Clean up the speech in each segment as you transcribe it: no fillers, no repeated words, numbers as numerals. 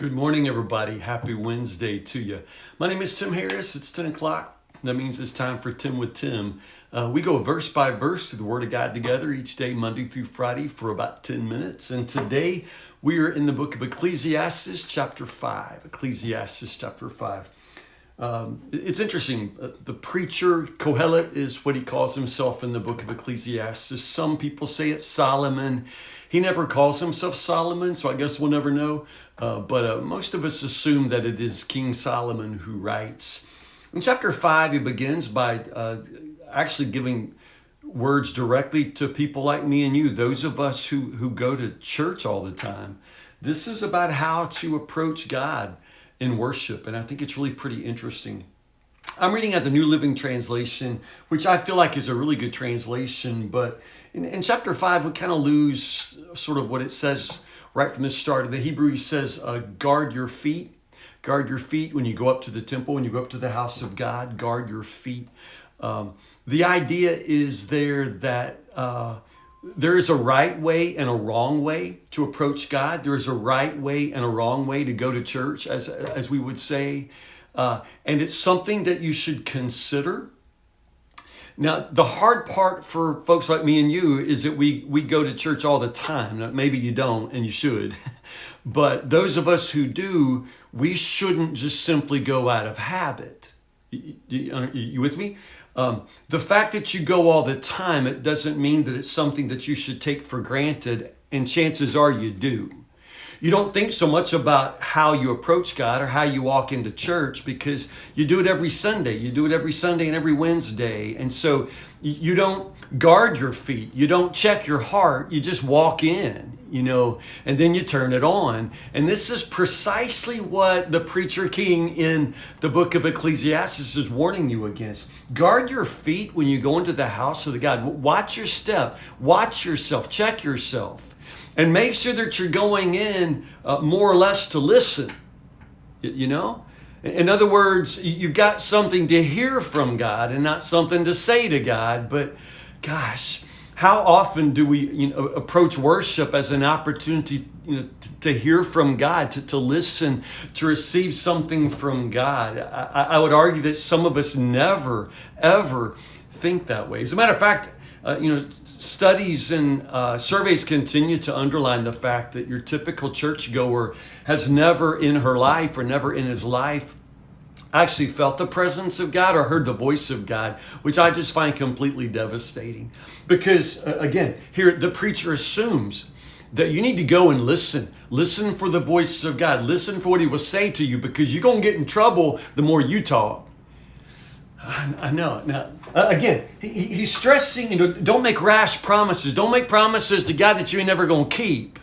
Good morning, everybody. Happy Wednesday to you. My name is Tim Harris. It's 10 o'clock. That means it's time for 10 with Tim. We go verse by verse through the Word of God together each day, Monday through Friday, for about 10 minutes. And today we are in the book of Ecclesiastes, chapter 5. Ecclesiastes, chapter 5. It's interesting. The preacher, Kohelet, is what he calls himself in the book of Ecclesiastes. Some people say it's Solomon. He never calls himself Solomon, so I guess we'll never know. But most of us assume that it is King Solomon who writes. In chapter 5, he begins by actually giving words directly to people like me and you, those of us who go to church all the time. This is about how to approach God in worship, and I think it's really pretty interesting. I'm reading out the New Living Translation, which I feel like is a really good translation, but in chapter 5, we kind of lose sort of what it says right from the start. In the Hebrew, he says, guard your feet. Guard your feet when you go up to the temple, when you go up to the house of God, guard your feet. The idea is there that there is a right way and a wrong way to approach God. There is a right way and a wrong way to go to church, as we would say. And it's something that you should consider. Now, the hard part for folks like me and you is that we go to church all the time. Now, maybe you don't, and you should. But those of us who do, we shouldn't just simply go out of habit. You with me? The fact that you go all the time, it doesn't mean that it's something that you should take for granted, and chances are you do. You don't think so much about how you approach God or how you walk into church because you do it every Sunday. You do it every Sunday and every Wednesday. And so you don't guard your feet. You don't check your heart. You just walk in, and then you turn it on. And this is precisely what the preacher king in the book of Ecclesiastes is warning you against. Guard your feet when you go into the house of the God. Watch your step. Watch yourself. Check yourself. And make sure that you're going in more or less to listen, In other words, you've got something to hear from God and not something to say to God. But gosh, how often do we approach worship as an opportunity to hear from God, to listen, to receive something from God? I would argue that some of us never, ever think that way. As a matter of fact, studies and surveys continue to underline the fact that your typical churchgoer has never in her life or never in his life actually felt the presence of God or heard the voice of God, which I just find completely devastating. Because, again, here the preacher assumes that you need to go and listen. Listen for the voice of God. Listen for what he will say to you, because you're going to get in trouble the more you talk. I know. Now, again, he's stressing, don't make rash promises. Don't make promises to God that you ain't never going to keep.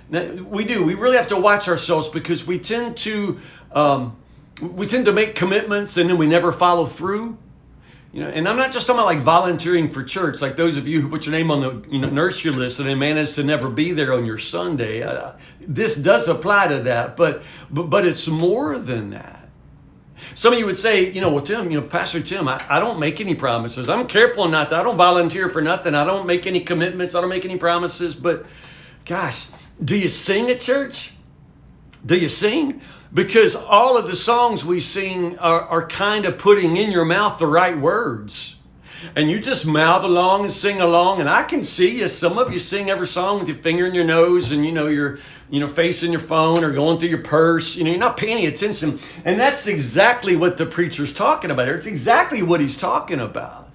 Now, we do. We really have to watch ourselves because we tend to make commitments and then we never follow through. And I'm not just talking about like volunteering for church, like those of you who put your name on the nursery list and then managed to never be there on your Sunday. This does apply to that, but it's more than that. Some of you would say, well, Tim, Pastor Tim, I don't make any promises. I'm careful not to. I don't volunteer for nothing. I don't make any commitments. I don't make any promises. But gosh, do you sing at church? Do you sing? Because all of the songs we sing are kind of putting in your mouth the right words. And you just mouth along and sing along. And I can see you. Some of you sing every song with your finger in your nose and, you're, facing your phone or going through your purse. You're not paying any attention. And that's exactly what the preacher's talking about here. It's exactly what he's talking about.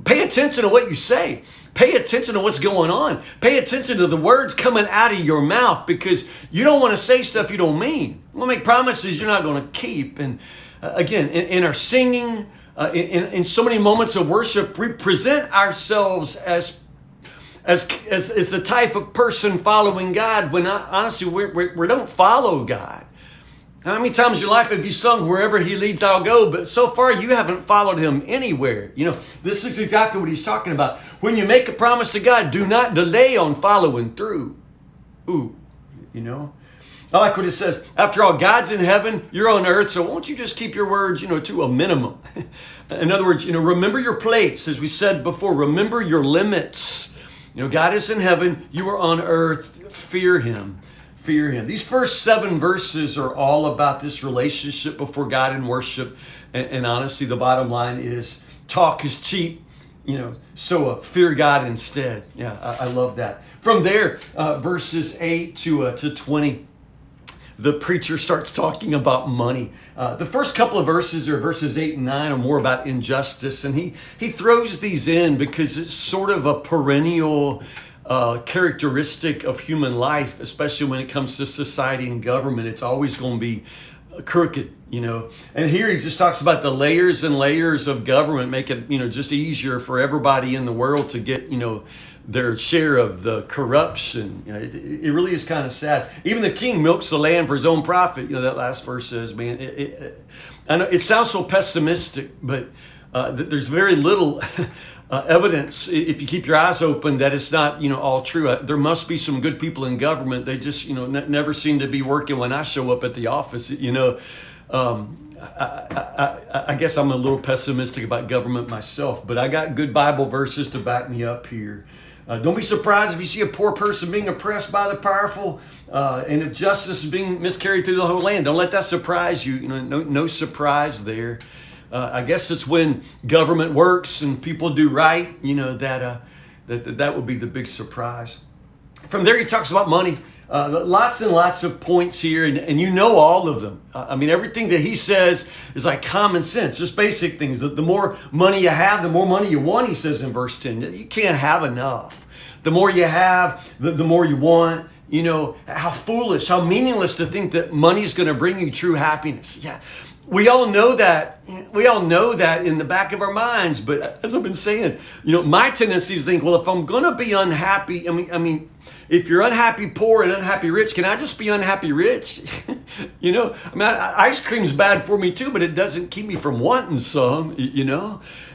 Pay attention to what you say. Pay attention to what's going on. Pay attention to the words coming out of your mouth, because you don't want to say stuff you don't mean. You want to make promises you're not going to keep. And again, in our singing, in so many moments of worship, we present ourselves as the type of person following God when honestly we don't follow God. How many times in your life have you sung "Wherever He leads, I'll go"? But so far you haven't followed Him anywhere. This is exactly what he's talking about. When you make a promise to God, do not delay on following through. I like what it says. After all, God's in heaven, you're on earth, so won't you just keep your words, to a minimum? In other words, remember your place. As we said before, remember your limits. God is in heaven, you are on earth, fear Him. fear him. These first 7 verses are all about this relationship before God and worship. And honestly, the bottom line is talk is cheap, so fear God instead. Yeah, I love that. From there, verses 8 to 20, the preacher starts talking about money. The first couple of verses, or verses 8 and 9, are more about injustice. And he throws these in because it's sort of a perennial characteristic of human life, especially when it comes to society and government. It's always going to be crooked, And here he just talks about the layers and layers of government make it, just easier for everybody in the world to get, their share of the corruption. It really is kind of sad. Even the king milks the land for his own profit. That last verse says, man, I know it sounds so pessimistic, but there's very little evidence, if you keep your eyes open, that it's not, all true. There must be some good people in government. They just, never seem to be working when I show up at the office. I guess I'm a little pessimistic about government myself, but I got good Bible verses to back me up here. Don't be surprised if you see a poor person being oppressed by the powerful, and if justice is being miscarried through the whole land. Don't let that surprise you. No surprise there. I guess it's when government works and people do right, that would be the big surprise. From there, he talks about money. Lots and lots of points here, and all of them. Everything that he says is like common sense, just basic things. The more money you have, the more money you want, he says in verse 10. You can't have enough. The more you have, the more you want. How foolish, how meaningless to think that money is going to bring you true happiness. Yeah. We all know that. We all know that in the back of our minds. But as I've been saying, my tendency is to think, well, if I'm going to be unhappy, if you're unhappy poor and unhappy rich, can I just be unhappy rich? Ice cream's bad for me too, but it doesn't keep me from wanting some,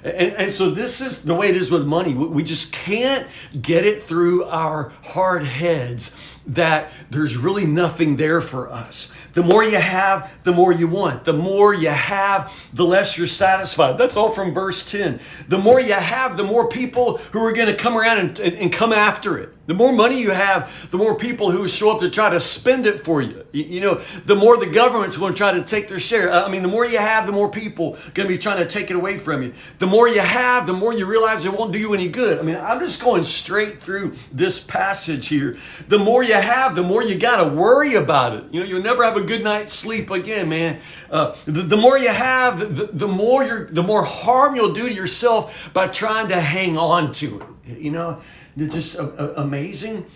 And so this is the way it is with money. We just can't get it through our hard heads that there's really nothing there for us. The more you have, the more you want. The more you have, the less you're satisfied. That's all from verse 10. The more you have, the more people who are going to come around and come after it. The more money you have, the more people who show up to try to spend it for you. The more the government's going to try to take their share. The more you have, the more people are going to be trying to take it away from you. The more you have, the more you realize it won't do you any good. I'm just going straight through this passage here. The more you have, the more you got to worry about it. You'll never have a good night's sleep again, man. The more you have, the more harm you'll do to yourself by trying to hang on to it. They're just amazing.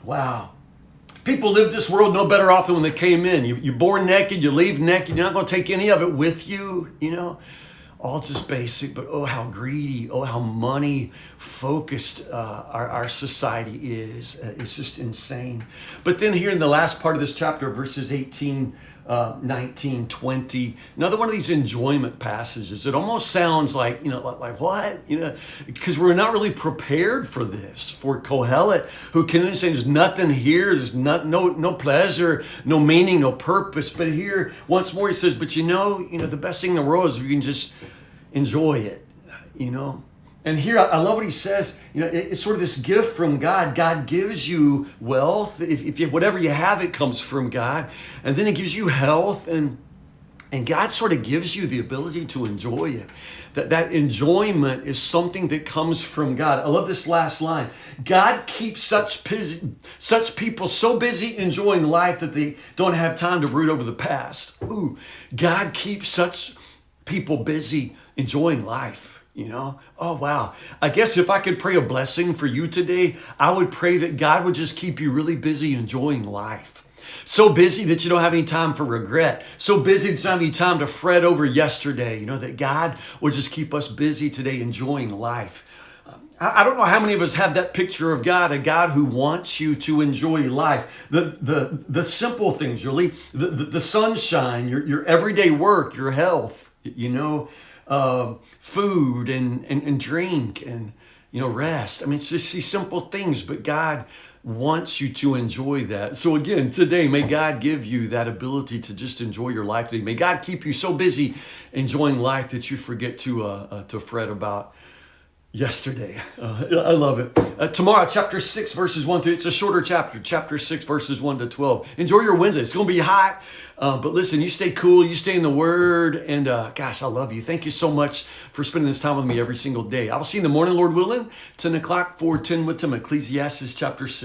Wow. People live this world no better off than when they came in. You're born naked, you leave naked, you're not going to take any of it with you, All just basic, but oh, how greedy, oh, how money focused our society is. It's just insane. But then here in the last part of this chapter, verses 18, 19, 20, another one of these enjoyment passages. It almost sounds like, like what? Because we're not really prepared for this. For Kohelet, who can say there's nothing here, there's no pleasure, no meaning, no purpose. But here, once more, he says, but the best thing in the world is if you can just enjoy it, And here, I love what he says. It's sort of this gift from God. God gives you wealth. If you, whatever you have, it comes from God. And then he gives you health. And God sort of gives you the ability to enjoy it. That enjoyment is something that comes from God. I love this last line. God keeps such people so busy enjoying life that they don't have time to brood over the past. Ooh, God keeps such people busy enjoying life. Oh, wow. I guess if I could pray a blessing for you today, I would pray that God would just keep you really busy enjoying life. So busy that you don't have any time for regret. So busy that you don't have any time to fret over yesterday. That God will just keep us busy today enjoying life. I don't know how many of us have that picture of God, a God who wants you to enjoy life. The simple things, really. The sunshine, your everyday work, your health, food and drink and, rest. It's just these simple things, but God wants you to enjoy that. So again, today, may God give you that ability to just enjoy your life today. May God keep you so busy enjoying life that you forget to fret about yesterday. I love it. Tomorrow, chapter 6, verses 1 through, it's a shorter chapter, chapter 6, verses 1 to 12. Enjoy your Wednesday. It's going to be hot. But listen, you stay cool, you stay in the Word, and gosh, I love you. Thank you so much for spending this time with me every single day. I will see you in the morning, Lord willing, 10 o'clock for 10 with Tim, Ecclesiastes chapter 6.